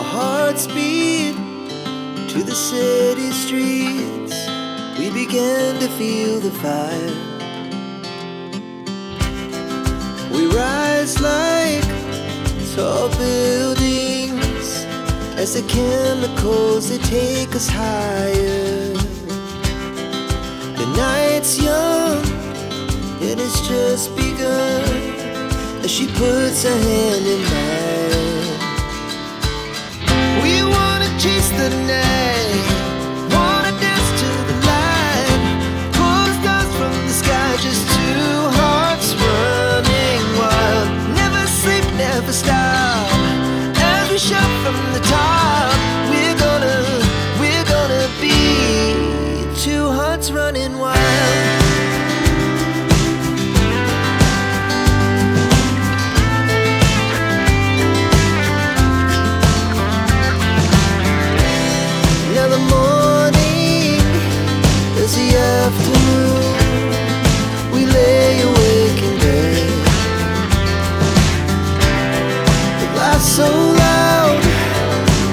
Our hearts beat to the city streets. We began to feel the fire. We rise like tall buildings as the chemicals, they take us higher. The night's young and it's just begun as she puts her hand in mine. We wanna chase the night, wanna dance to the light, pull the stars from the sky, just two hearts running wild. Never sleep, never stop, as we shout from the top. We're gonna be two hearts running wild. Now the morning is the afternoon. We lay awake in bed. The glass so